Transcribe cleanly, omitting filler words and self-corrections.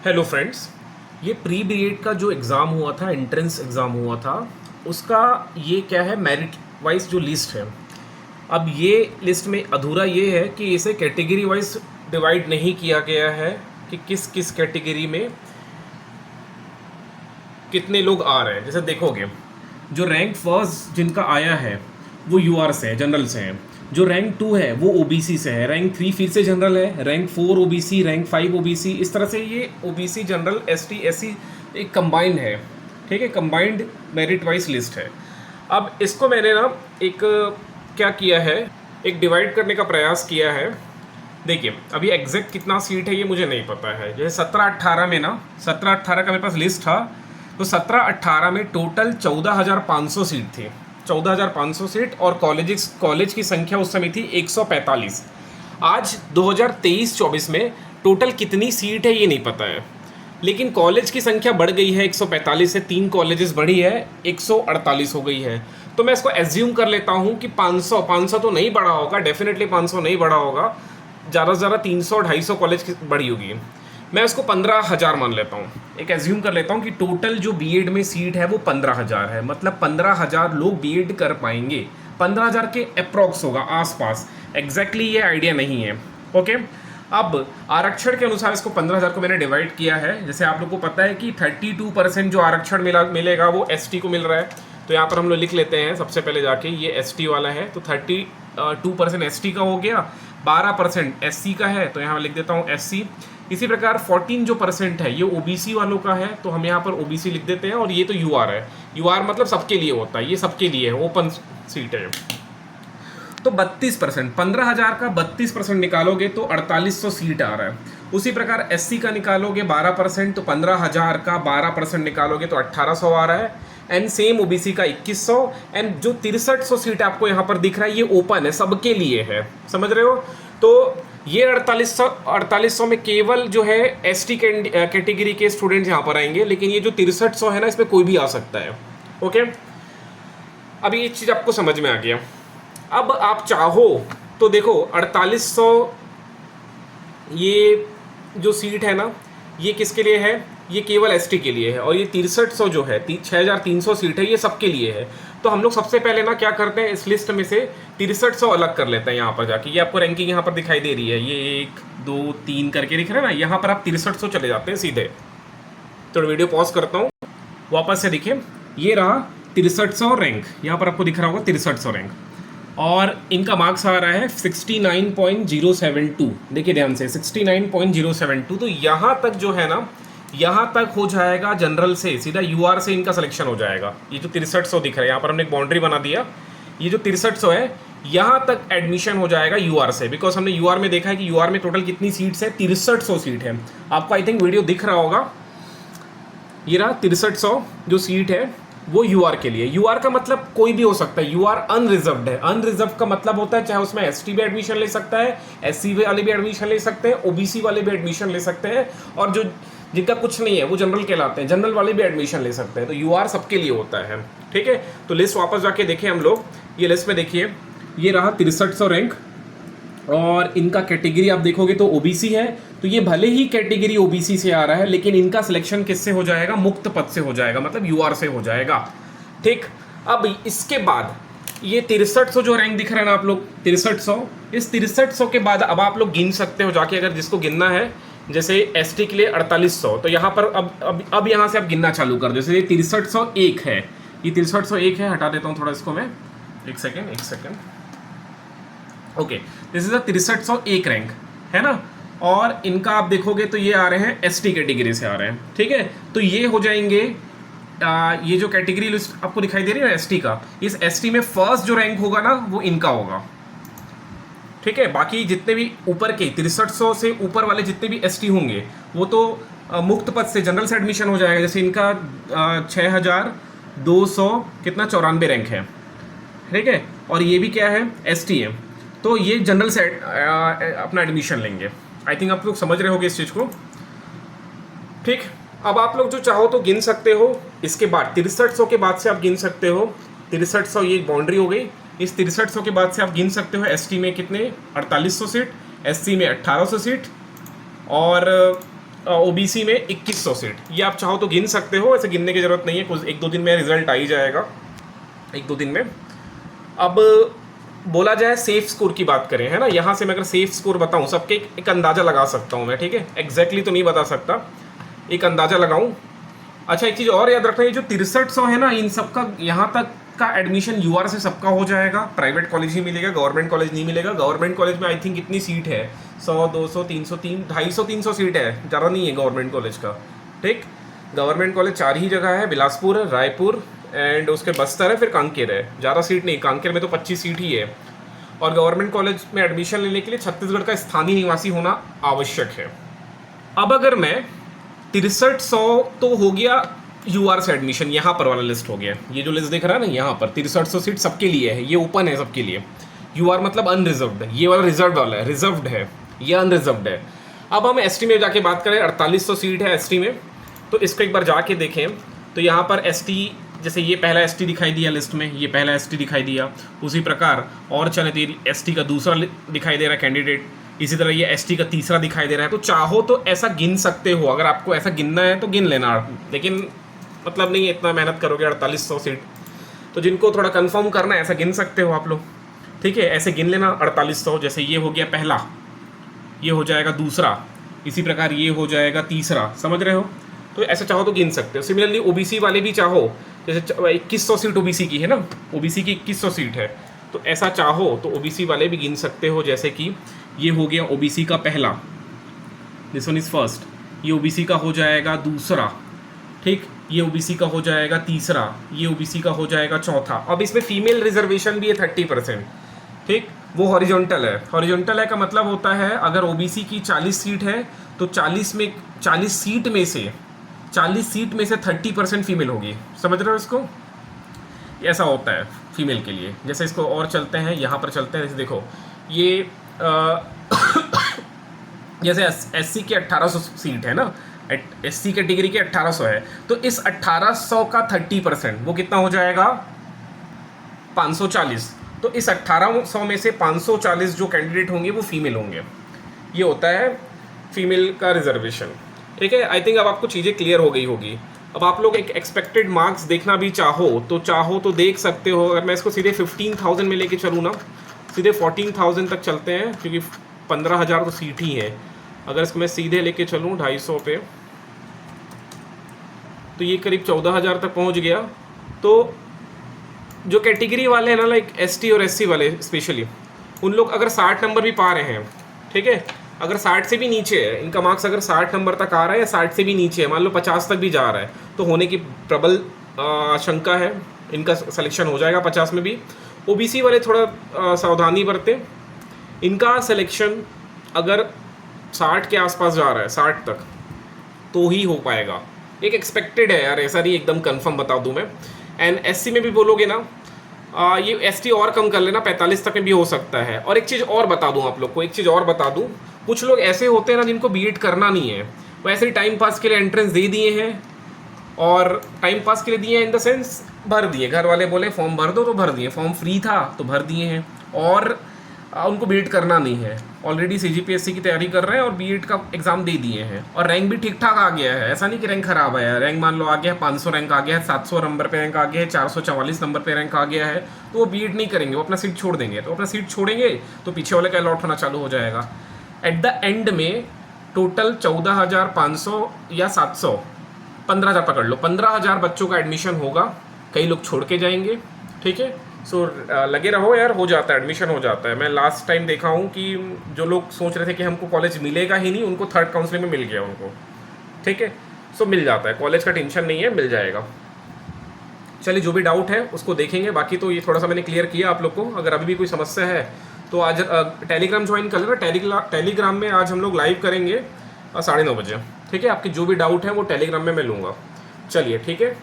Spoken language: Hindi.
Hello friends. ये प्री बीएड का जो एग्ज़ाम हुआ था, एंट्रेंस एग्ज़ाम हुआ था, उसका ये क्या है, मेरिट वाइज जो लिस्ट है। अब ये लिस्ट में अधूरा ये है कि इसे कैटेगरी वाइज डिवाइड नहीं किया गया है कि किस किस कैटेगरी में कितने लोग आ रहे हैं। जैसे देखोगे, जो रैंक फर्स्ट जिनका आया है वो यूआर से है, जनरल से है। जो रैंक 2 है वो ओबीसी से है, रैंक 3 फिर से जनरल है, रैंक 4 ओबीसी, रैंक 5 ओबीसी। इस तरह से ये ओबीसी, जनरल, एसटी, एससी एक कंबाइंड है। ठीक है, कंबाइंड मेरिट वाइज लिस्ट है। अब इसको मैंने ना एक क्या किया है, एक डिवाइड करने का प्रयास किया है। देखिए, अभी एग्जैक्ट कितना सीट है ये मुझे नहीं पता है। जैसे 17-18 में ना, 17-18 का मेरे पास लिस्ट था, तो 17-18 में टोटल 14,500 सीट थी। 14,500 सीट, और कॉलेज की संख्या उस समय थी 145। आज 2023-24 में टोटल कितनी सीट है ये नहीं पता है, लेकिन कॉलेज की संख्या बढ़ गई है 145 से, 3 कॉलेजेस बढ़ी है, 148 हो गई है। तो मैं इसको एज्यूम कर लेता हूँ कि 500 तो नहीं बढ़ा होगा, डेफिनेटली 500 नहीं बढ़ा होगा, ज़्यादा से ज़्यादा 300-250 कॉलेज की बढ़ी होगी। मैं इसको 15,000 मान लेता हूँ, एक एज्यूम कर लेता हूँ कि टोटल जो बीएड में सीट है वो 15,000 है। मतलब 15,000 लोग बीएड कर पाएंगे। 15,000 के अप्रॉक्स होगा, आसपास, एग्जैक्टली ये आइडिया नहीं है। ओके, अब आरक्षण के अनुसार इसको 15,000 को मैंने डिवाइड किया है। जैसे आप लोग को पता है कि 32% जो आरक्षण मिलेगा वो एसटी को मिल रहा है। तो यहाँ पर हम लोग लिख लेते हैं सबसे पहले जाके, ये एसटी वाला है, तो 32% एसटी का हो गया, 12% एससी का है, तो यहाँ लिख देता हूँ एससी। इसी प्रकार 14 जो परसेंट है ये ओबीसी वालों का है, तो हम यहाँ पर ओबीसी लिख देते हैं। और ये तो यूआर है, यूआर मतलब सबके लिए होता है, ये सबके लिए है, ओपन सीट है। तो 32%, 15,000 का 32% निकालोगे तो 4,800 सीट आ रहा है। उसी प्रकार एससी का निकालोगे 12%, तो 15,000 का 12% निकालोगे तो 1,800 आ रहा है। एंड सेम ओबीसी का 2,100। एंड जो 6300 सीट आपको यहाँ पर दिख रहा है ये ओपन है, सबके लिए है, समझ रहे हो। तो ये 4800 में केवल जो है एसटी कैटेगरी के स्टूडेंट्स यहाँ पर आएंगे, लेकिन ये जो 6300 है ना, इसमें कोई भी आ सकता है। ओके, अभी ये चीज़ आपको समझ में आ गया। अब आप चाहो तो देखो, 4800 ये जो सीट है ना, ये किसके लिए है, ये केवल एसटी के लिए है। और ये 6300 जो है, 6,300 सीट है, ये सबके लिए है। तो हम लोग सबसे पहले ना क्या करते हैं, इस लिस्ट में से 6300 अलग कर लेते हैं। यहाँ पर जाके ये आपको रैंकिंग यहाँ पर दिखाई दे रही है, ये 1 2 3 करके दिख रहा है ना, यहाँ पर आप 6300 चले जाते हैं सीधे। तो वीडियो पॉज करता हूँ, वापस से देखिए, ये रहा 6300 रैंक, यहाँ पर आपको दिख रहा होगा 6300 रैंक, और इनका मार्क्स आ रहा है 69.072। देखिए ध्यान से, 69.072। तो यहाँ तक जो है ना, यहाँ तक हो जाएगा जनरल से, सीधा यूआर से इनका सिलेक्शन हो जाएगा। ये जो 6300 दिख रहा है, यहाँ पर हमने एक बाउंड्री बना दिया, ये जो 6300 है यहाँ तक एडमिशन हो जाएगा यूआर से। बिकॉज हमने यूआर में देखा है कि यूआर में टोटल कितनी सीट्स है, 6300 सीट है। आपको आई थिंक वीडियो दिख रहा होगा, ये रहा 6300 जो सीट है वो यूआर के लिए। यूआर का मतलब कोई भी हो सकता है, यूआर अनरिजर्व्ड है। अनरिजर्व का मतलब होता है चाहे उसमें एसटी भी एडमिशन ले सकता है, एससी वाले भी एडमिशन ले सकते हैं, ओबीसी वाले भी एडमिशन ले सकते हैं, और जो जिनका कुछ नहीं है वो जनरल कहलाते हैं, जनरल वाले भी एडमिशन ले सकते हैं। तो यूआर सबके लिए होता है। ठीक है, तो लिस्ट वापस जाके देखें हम लोग, ये लिस्ट में देखिए, ये रहा 6300 रैंक, और इनका कैटेगरी आप देखोगे तो ओबीसी है। तो ये भले ही कैटेगरी ओबीसी से आ रहा है, लेकिन इनका सिलेक्शन किससे हो जाएगा, मुक्त पद से हो जाएगा, मतलब यूआर से हो जाएगा। ठीक, अब इसके बाद ये 6300 जो रैंक दिख रहा है ना आप लोग, 6300, इस 6300 के बाद अब आप लोग गिन सकते हो जाके, अगर जिसको गिनना है। जैसे एसटी के लिए 4800, तो यहाँ पर अब यहाँ से आप गिनना चालू कर दो। जैसे ये 6301 है, ये 6301 है, हटा देता हूँ थोड़ा इसको मैं, एक second. Okay, this is a 6301 rank है ना। और इनका आप देखोगे तो ये आ रहे हैं एसटी कैटेगरी से आ रहे हैं। ठीक है, तो ये हो जाएंगे, ये जो कैटेगरी लिस्ट आपको दिखाई दे रही है ना एसटी का, इस एसटी में फर्स्ट जो रैंक होगा ना वो इनका होगा। ठीक है, बाकी जितने भी ऊपर के 6300 से ऊपर वाले जितने भी एसटी होंगे वो तो मुक्त पद से, जनरल से एडमिशन हो जाएगा। जैसे इनका 6,200 कितना 94 रैंक है। ठीक है, और ये भी क्या है, एसटी है, तो ये जनरल से अपना एडमिशन लेंगे। आई थिंक आप लोग समझ रहे होगे इस चीज़ को। ठीक, अब आप लोग जो चाहो तो गिन सकते हो। इसके बाद 6300 के बाद से आप गिन सकते हो, 6300 ये बाउंड्री हो गई। इस 6300 के बाद से आप गिन सकते हो एसटी में कितने, 4800 सीट, एससी में 1800 सीट, और ओबीसी में 2100 सीट। ये आप चाहो तो गिन सकते हो, ऐसे गिनने की ज़रूरत नहीं है, कुछ 1-2 दिन में रिजल्ट आ ही जाएगा, 1-2 दिन में। अब बोला जाए सेफ स्कोर की बात करें, है ना, यहाँ से मैं अगर सेफ स्कोर बताऊँ सबके एक अंदाज़ा लगा सकता हूँ मैं, ठीक है, एग्जैक्टली तो नहीं बता सकता, एक अंदाज़ा लगाऊँ। अच्छा, एक चीज़ और याद रखना, ये जो 6300 है ना, इन सबका यहाँ तक का एडमिशन यूआर से सबका हो जाएगा, प्राइवेट कॉलेज ही मिलेगा, गवर्नमेंट कॉलेज नहीं मिलेगा। गवर्नमेंट कॉलेज में आई थिंक कितनी सीट है, 100, 200, 300, 250-300 सीट है, ज़्यादा नहीं है गवर्नमेंट कॉलेज का, ठीक। गवर्नमेंट कॉलेज 4 ही जगह है, बिलासपुर है, रायपुर एंड उसके बस्तर है, फिर कांकेर है, ज़्यादा सीट नहीं, कांकेर में तो 25 सीट ही है। और गवर्नमेंट कॉलेज में एडमिशन लेने के लिए छत्तीसगढ़ का स्थानीय निवासी होना आवश्यक है। अब अगर मैं 6300 तो हो गया यूआर से एडमिशन, यहाँ पर वाला लिस्ट हो गया, ये जो लिस्ट दिख रहा है ना यहाँ पर 6300 सीट सबके लिए है, ये ओपन है सबके लिए। यूआर मतलब अनरिजर्व्ड, ये वाला रिजर्व वाला है, रिजर्व्ड है, ये अनरिजर्व्ड है। अब हम एसटी में जाके बात करें, 4800 सीट है एसटी में, तो इसको एक बार जाके देखें तो यहाँ पर एसटी, जैसे ये पहला एसटी दिखाई दिया लिस्ट में, ये पहला एसटी दिखाई दिया, उसी प्रकार और चले तो एसटी का दूसरा दिखाई दे रहा है कैंडिडेट, इसी तरह ये एसटी का तीसरा दिखाई दे रहा है। तो चाहो तो ऐसा गिन सकते हो, अगर आपको ऐसा गिनना है तो गिन लेना, लेकिन मतलब नहीं है इतना मेहनत करोगे 4800 सीट, तो जिनको थोड़ा कंफर्म करना है ऐसा गिन सकते हो आप लोग, ठीक है, ऐसे गिन लेना 4800, जैसे ये हो गया पहला, ये हो जाएगा दूसरा, इसी प्रकार ये हो जाएगा तीसरा, समझ रहे हो, तो ऐसा चाहो तो गिन सकते हो। सिमिलरली ओबीसी वाले भी चाहो, जैसे 2100 सीट ओबीसी की है ना, ओबीसी की 2100 सीट है, तो ऐसा चाहो तो ओबीसी वाले भी गिन सकते हो, जैसे कि ये हो गया ओबीसी का पहला, दिस वन इज फर्स्ट, ये ओबीसी का हो जाएगा दूसरा, ठीक, ये ओबीसी का हो जाएगा तीसरा, ये ओबीसी का हो जाएगा चौथा। अब इसमें फीमेल रिजर्वेशन भी है 30%, ठीक, वो हॉरिजॉन्टल है। हॉरिजॉन्टल है का मतलब होता है अगर ओबीसी की 40 सीट है तो 40 सीट में से 30% फीमेल होगी, समझ रहे हो इसको, ऐसा होता है फीमेल के लिए। जैसे इसको और चलते हैं, यहाँ पर चलते हैं, जैसे देखो ये जैसे एससी के 1800 सीट है ना, एससी कैटेगरी के 1800 है, तो इस 1800 का 30% वो कितना हो जाएगा 540, तो इस 1800 में से 540 जो कैंडिडेट होंगे वो फीमेल होंगे, ये होता है फीमेल का रिजर्वेशन, ठीक है। आई थिंक अब आपको चीज़ें क्लियर हो गई होगी। अब आप लोग एक एक्सपेक्टेड मार्क्स देखना भी चाहो तो देख सकते हो। अगर मैं इसको सीधे 15,000 में लेके चलूँ ना, सीधे 14,000 तक चलते हैं, क्योंकि 15,000 तो सीट ही है। अगर इसको मैं सीधे लेके चलूँ 250 पे, तो ये करीब 14,000 तक पहुंच गया। तो जो कैटेगरी वाले हैं ना, लाइक एसटी और एससी वाले स्पेशली, उन लोग अगर 60 नंबर भी पा रहे हैं, ठीक है, अगर 60 से भी नीचे है इनका मार्क्स, अगर 60 नंबर तक आ रहा है या 60 से भी नीचे है, मान लो 50 तक भी जा रहा है, तो होने की प्रबल आशंका है इनका सिलेक्शन हो जाएगा 50 में भी। ओबीसी वाले थोड़ा सावधानी बरतें, इनका सिलेक्शन अगर 60 के आसपास जा रहा है, 60 तक, तो ही हो पाएगा। एक एक्सपेक्टेड है यार, ऐसा नहीं एकदम कंफर्म बता दूं मैं। एंड एससी में भी बोलोगे ना, ये एसटी और कम कर लेना, 45 तक में भी हो सकता है। और एक चीज़ और बता दूं आप लोग को, एक चीज़ और बता दूं, कुछ लोग ऐसे होते हैं ना जिनको बीएड करना नहीं है, वो ऐसे ही टाइम पास के लिए एंट्रेंस दे दिए हैं, और टाइम पास के लिए दिए हैं इन द सेंस भर दिए, घर वाले बोले फॉर्म भर दो तो भर दिए, फॉर्म फ्री था तो भर दिए हैं, और उनको बीएड करना नहीं है, ऑलरेडी सीजीपीएससी की तैयारी कर रहे हैं और बीएड का एग्ज़ाम दे दिए हैं, और रैंक भी ठीक ठाक आ गया है, ऐसा नहीं कि रैंक खराब है। रैंक मान लो आ गया है 500 रैंक आ गया है, 700 नंबर पे रैंक आ गया है, 444 नंबर पे रैंक आ गया है, तो वो बीएड नहीं करेंगे, वो अपना सीट छोड़ देंगे। तो अपना सीट छोड़ेंगे तो पीछे वाले का अलॉट होना चालू हो जाएगा। एट द एंड में टोटल 14,500 या 700, 15,000 पकड़ लो, 15,000 बच्चों का एडमिशन होगा, कई लोग छोड़ के जाएंगे, ठीक है। सो लगे रहो यार, हो जाता है, एडमिशन हो जाता है। मैं लास्ट टाइम देखा हूँ कि जो लोग सोच रहे थे कि हमको कॉलेज मिलेगा ही नहीं, उनको थर्ड काउंसलिंग में मिल गया उनको, ठीक है। सो मिल जाता है, कॉलेज का टेंशन नहीं है, मिल जाएगा। चलिए, जो भी डाउट है उसको देखेंगे, बाकी तो ये थोड़ा सा मैंने क्लियर किया आप लोग को। अगर अभी भी कोई समस्या है तो आज टेलीग्राम ज्वाइन कर लेना, टेलीग्राम में आज हम लोग लाइव करेंगे 9:30 बजे, ठीक है। आपकी जो भी डाउट है वो टेलीग्राम में मैं लूँगा। चलिए, ठीक है।